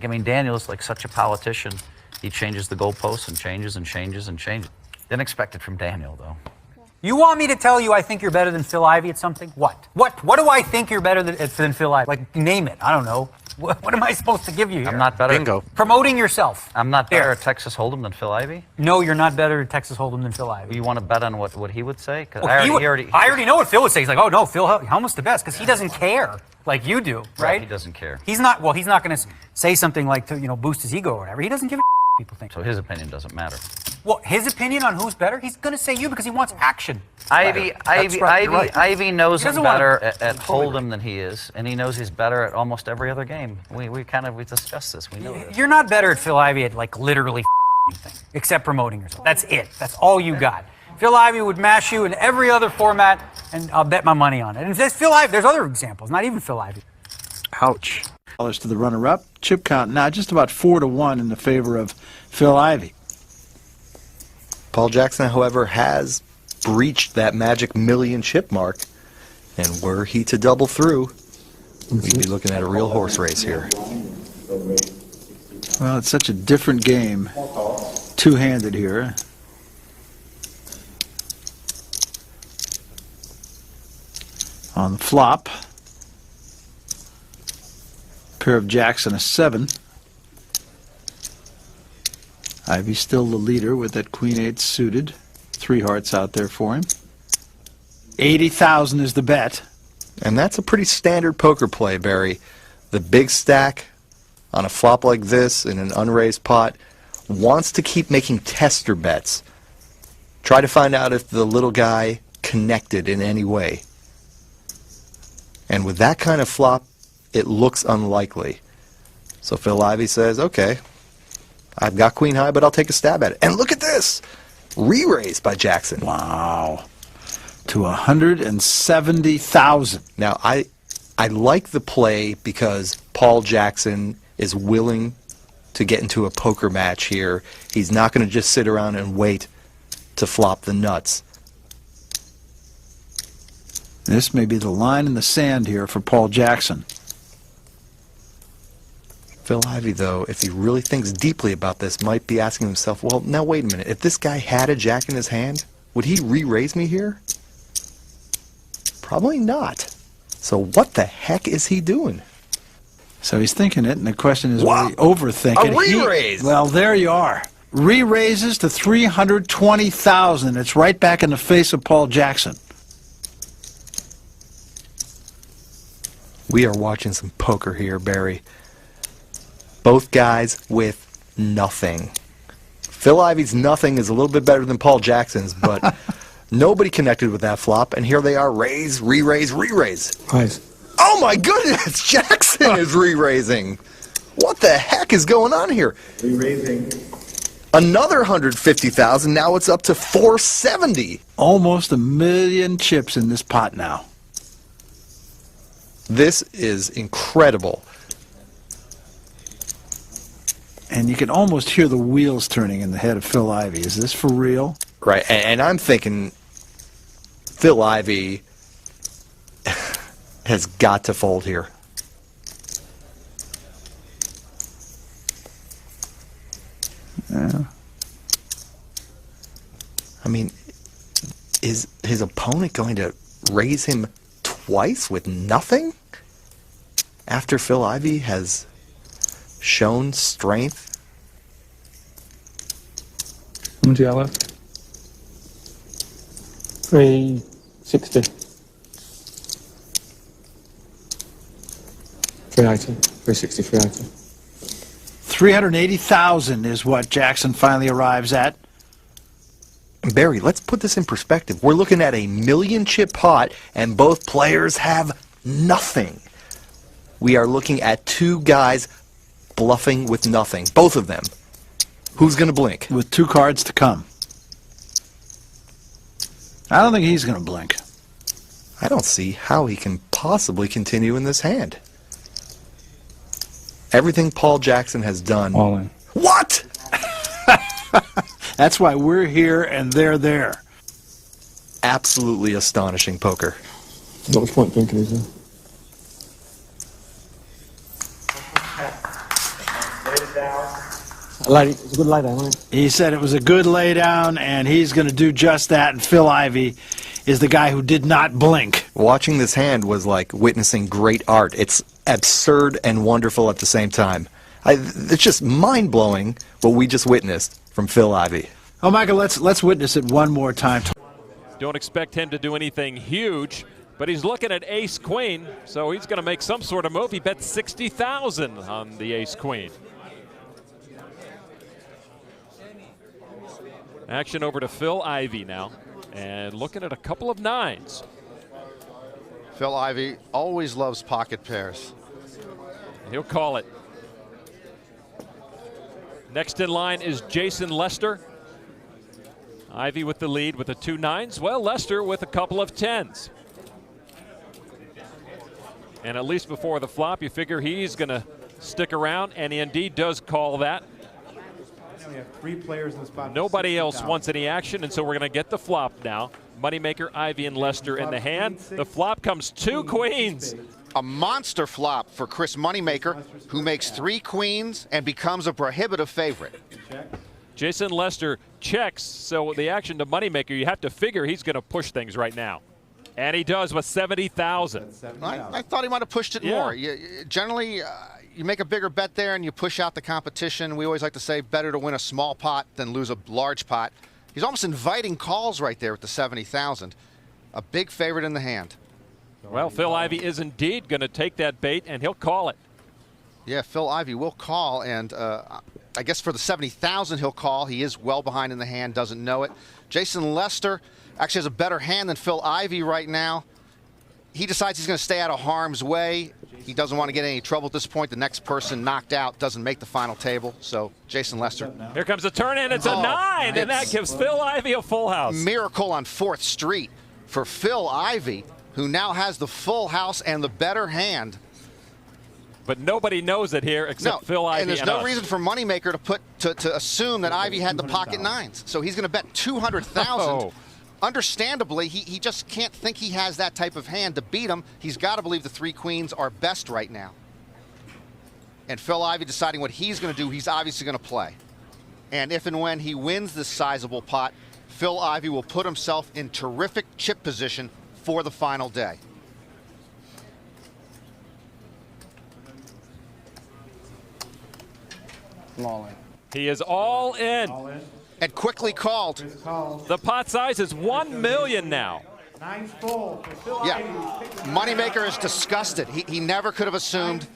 I mean, Daniel's like such a politician. He changes the goalposts and changes and changes and changes. Didn't expect it from Daniel, though. You want me to tell you I think you're better than Phil Ivey at something? What? What do I think you're better than Phil Ivey? Like, name it. I don't know. What am I supposed to give you here? I'm not better. Bingo. Promoting yourself. I'm not better at Texas Hold'em than Phil Ivey? No, you're not better at Texas Hold'em than Phil Ivey. You want to bet on what he would say? Because I already know what Phil would say. He's like, oh, no, Phil Hellmuth's the best, because he doesn't care like you do, right? He doesn't care. He's not going to say something like to, boost his ego or whatever. He doesn't give a people think. So his opinion doesn't matter. Well, his opinion on who's better, he's going to say you because he wants action. Ivey knows him better at Hold'em than he is, and he knows he's better at almost every other game. We discussed this. We know this. You're not better at Phil Ivey at like literally anything except promoting yourself. That's it. That's all you got. Phil Ivey would mash you in every other format, and I'll bet my money on it. And there's Phil Ivey. There's other examples, not even Phil Ivey. Ouch. To the runner-up. Chip count now just about 4-1 in the favor of Phil Ivey. Paul Jackson, however, has breached that magic million chip mark, and were he to double through, we'd be looking at a real horse race here. Well, it's such a different game, two-handed here. On the flop, pair of jacks and a 7. Ivey's still the leader with that Queen-8 suited. 3 hearts out there for him. 80,000 is the bet. And that's a pretty standard poker play, Barry. The big stack on a flop like this in an unraised pot wants to keep making tester bets. Try to find out if the little guy connected in any way. And with that kind of flop, it looks unlikely. So Phil Ivey says, okay, I've got queen high, but I'll take a stab at it. And look at this! Re-raise by Jackson. Wow. To 170,000. Now, I like the play because Paul Jackson is willing to get into a poker match here. He's not going to just sit around and wait to flop the nuts. This may be the line in the sand here for Paul Jackson. Phil Ivey, though, if he really thinks deeply about this, might be asking himself, well, now wait a minute. If this guy had a jack in his hand, would he re-raise me here? Probably not. So what the heck is he doing? So he's thinking it, and the question is, will he overthink it? A re-raise! Well, there you are. Re-raises to 320,000. It's right back in the face of Paul Jackson. We are watching some poker here, Barry. Both guys with nothing. Phil Ivey's nothing is a little bit better than Paul Jackson's, but nobody connected with that flop, and here they are, raise, re-raise, re-raise. Nice. Oh my goodness, Jackson is re-raising. What the heck is going on here? Re-raising. Another 150,000, now it's up to 470. Almost 1 million chips in this pot now. This is incredible. And you can almost hear the wheels turning in the head of Phil Ivey. Is this for real? Right, and I'm thinking Phil Ivey has got to fold here. Yeah. I mean, is his opponent going to raise him twice with nothing? After Phil Ivey has shown strength? How much do you got left? 360. 380. 360, 380. 380,000 is what Jackson finally arrives at. Barry, let's put this in perspective. We're looking at a 1 million chip pot, and both players have nothing. We are looking at 2 guys bluffing with nothing. Both of them. Who's going to blink? With 2 cards to come. I don't think he's going to blink. I don't see how he can possibly continue in this hand. Everything Paul Jackson has done. All in. What? That's why we're here and they're there. Absolutely astonishing poker. Not much point thinking, is there? It's a good lay down, isn't it? He said it was a good lay down, and he's going to do just that. And Phil Ivey is the guy who did not blink. Watching this hand was like witnessing great art. It's absurd and wonderful at the same time. It's just mind-blowing what we just witnessed from Phil Ivey. Oh, Michael, let's witness it one more time. Don't expect him to do anything huge, but he's looking at ace-queen, so he's going to make some sort of move. He bet 60,000 on the ace-queen. Action over to Phil Ivey now, and looking at a couple of nines. Phil Ivey always loves pocket pairs. He'll call it. Next in line is Jason Lester. Ivey with the lead with the 2 nines. Well, Lester with a couple of 10s. And at least before the flop, you figure he's going to stick around, and he indeed does call that. We have 3 players in the spot. Nobody else wants any action, and so we're going to get the flop now. Moneymaker, Ivey, and Lester in the hand. The flop comes 2 queens. A monster flop for Chris Moneymaker, who makes 3 queens and becomes a prohibitive favorite. Jason Lester checks, so the action to Moneymaker, you have to figure he's going to push things right now. And he does with 70,000. I thought he might have pushed it more. Generally, you make a bigger bet there and you push out the competition. We always like to say better to win a small pot than lose a large pot. He's almost inviting calls right there with the 70,000. A big favorite in the hand. Well, Phil Ivey is indeed going to take that bait, and he'll call it. Yeah, Phil Ivey will call, and I guess for the 70,000 he'll call. He is well behind in the hand, doesn't know it. Jason Lester actually has a better hand than Phil Ivey right now. He decides he's going to stay out of harm's way. He doesn't want to get any trouble at this point. The next person knocked out doesn't make the final table. So Jason Lester. Here comes a turn in. It's a 9, and that gives Phil Ivey a full house. Miracle on 4th Street for Phil Ivey, who now has the full house and the better hand. But nobody knows it here except Phil Ivey. And there's no reason for Moneymaker to assume that Ivey had the pocket 9s. So he's going to bet 200,000. Understandably, he just can't think he has that type of hand to beat him. He's got to believe the 3 queens are best right now. And Phil Ivey deciding what he's going to do, he's obviously going to play. And if and when he wins this sizable pot, Phil Ivey will put himself in terrific chip position for the final day. I'm all in. He is all in. And quickly called. The pot size is $1 million now. 9's full for Phil Yeah, Ivey. Moneymaker is disgusted. He never could have assumed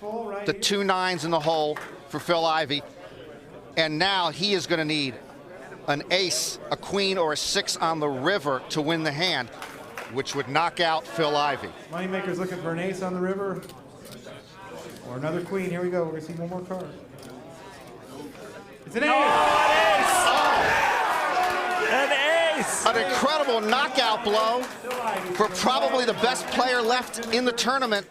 the 2 9s in the hole for Phil Ivey. And now he is going to need an ace, a queen, or a 6 on the river to win the hand, which would knock out Phil Ivey. Moneymaker's looking for an ace on the river. Or another queen. Here we go. We're going to see one more card. It's an ace! An ace! An incredible knockout blow for probably the best player left in the tournament,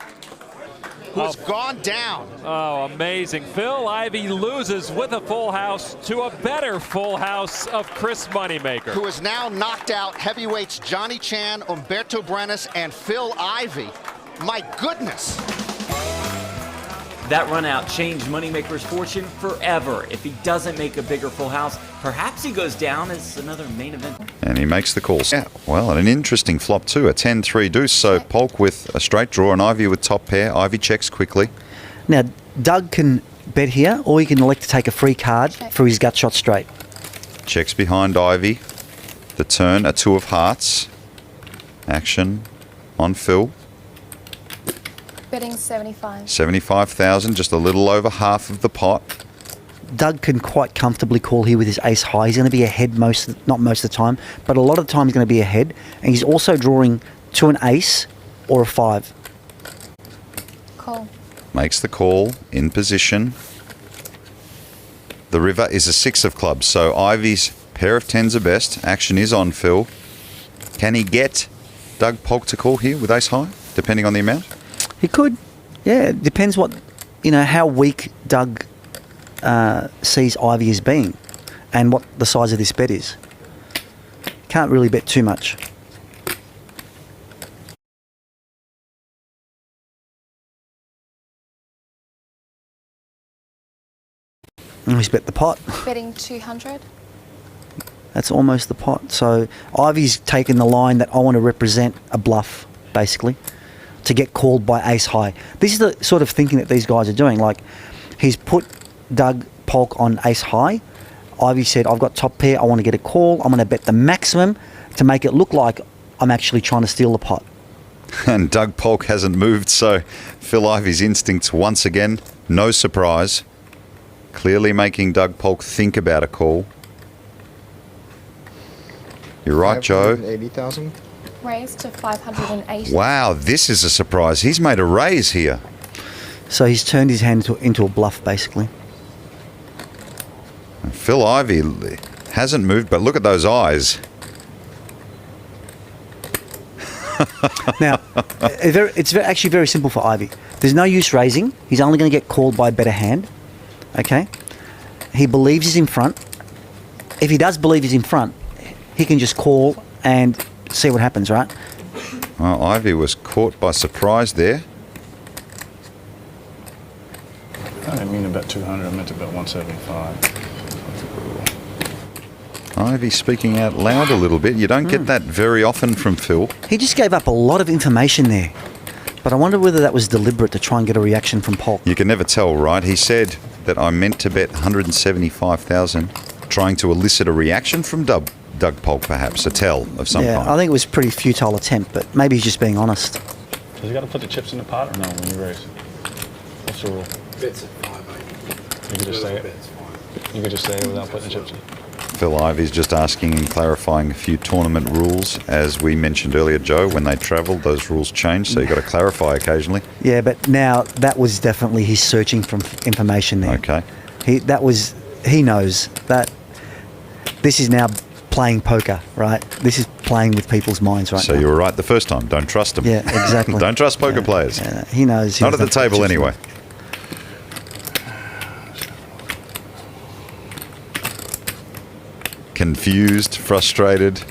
who has gone down. Oh, amazing. Phil Ivey loses with a full house to a better full house of Chris Moneymaker, Who has now knocked out heavyweights Johnny Chan, Umberto Brenes, and Phil Ivey. My goodness. That run out changed Moneymaker's fortune forever. If he doesn't make a bigger full house, perhaps he goes down as another main event. And he makes the calls. Yeah, well, and an interesting flop too, a 10-3 deuce. So Polk with a straight draw and Ivey with top pair. Ivey checks quickly. Now, Doug can bet here, or he can elect to take a free card for his gut shot straight. Checks behind Ivey. The turn, a 2 of hearts. Action on Phil. Betting 75. 75,000, just a little over half of the pot. Doug can quite comfortably call here with his ace high. He's going to be ahead not most of the time, but a lot of the time he's going to be ahead. And he's also drawing to an ace or a 5. Call. Makes the call, in position. The river is a 6 of clubs, so Ivey's pair of 10s are best. Action is on Phil. Can he get Doug Polk to call here with ace high, depending on the amount? He could. Yeah, it depends what, how weak Doug sees Ivey as being and what the size of this bet is. Can't really bet too much. And he's bet the pot. Betting 200. That's almost the pot. So Ivey's taken the line that I want to represent a bluff, basically, to get called by ace high. This is the sort of thinking that these guys are doing. Like, he's put Doug Polk on ace high. Ivey said, I've got top pair, I want to get a call. I'm going to bet the maximum to make it look like I'm actually trying to steal the pot. And Doug Polk hasn't moved, so Phil Ivey's instincts once again, no surprise. Clearly making Doug Polk think about a call. You're right, Joe. 80,000. Raised to 580. Wow, this is a surprise. He's made a raise here. So he's turned his hand into a bluff, basically. And Phil Ivey hasn't moved, but look at those eyes. Now, it's actually very simple for Ivey. There's no use raising. He's only going to get called by a better hand. Okay? He believes he's in front. If he does believe he's in front, he can just call and see what happens, right? Well, Ivey was caught by surprise there. I didn't mean to bet 200. I meant to bet 175. Ivey speaking out loud a little bit. You don't get that very often from Phil. He just gave up a lot of information there. But I wonder whether that was deliberate to try and get a reaction from Polk. You can never tell, right? He said that I meant to bet 175,000, trying to elicit a reaction from Doug Polk, perhaps, a tell of some kind. I think it was a pretty futile attempt, but maybe he's just being honest. Does he got to put the chips in the pot or no when you raise? What's the rule? Bets at 580. You can just say it. You can just say it without putting the chips in. Phil Ivey's just asking and clarifying a few tournament rules. As we mentioned earlier, Joe, when they travel, those rules change, so you've got to clarify occasionally. Yeah, but now that was definitely his searching for information there. Okay. He knows that this is now playing poker, right? This is playing with people's minds right So now. you were right the first time. Don't trust them. Yeah, exactly. Don't trust poker players. Yeah, he knows. Not at the table anyway. Confused, frustrated.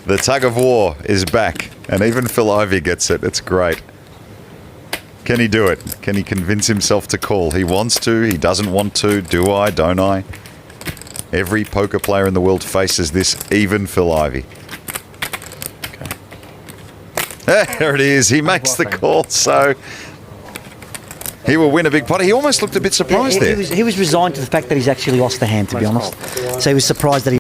The tug of war is back, and even Phil Ivey gets it. It's great. Can he do it? Can he convince himself to call? He wants to, he doesn't want to. Do I, don't I? Every poker player in the world faces this, even Phil Ivey. Okay. There it is. He makes the call, so he will win a big pot. He almost looked a bit surprised there. He was resigned to the fact that he's actually lost the hand, to be honest. So he was surprised that he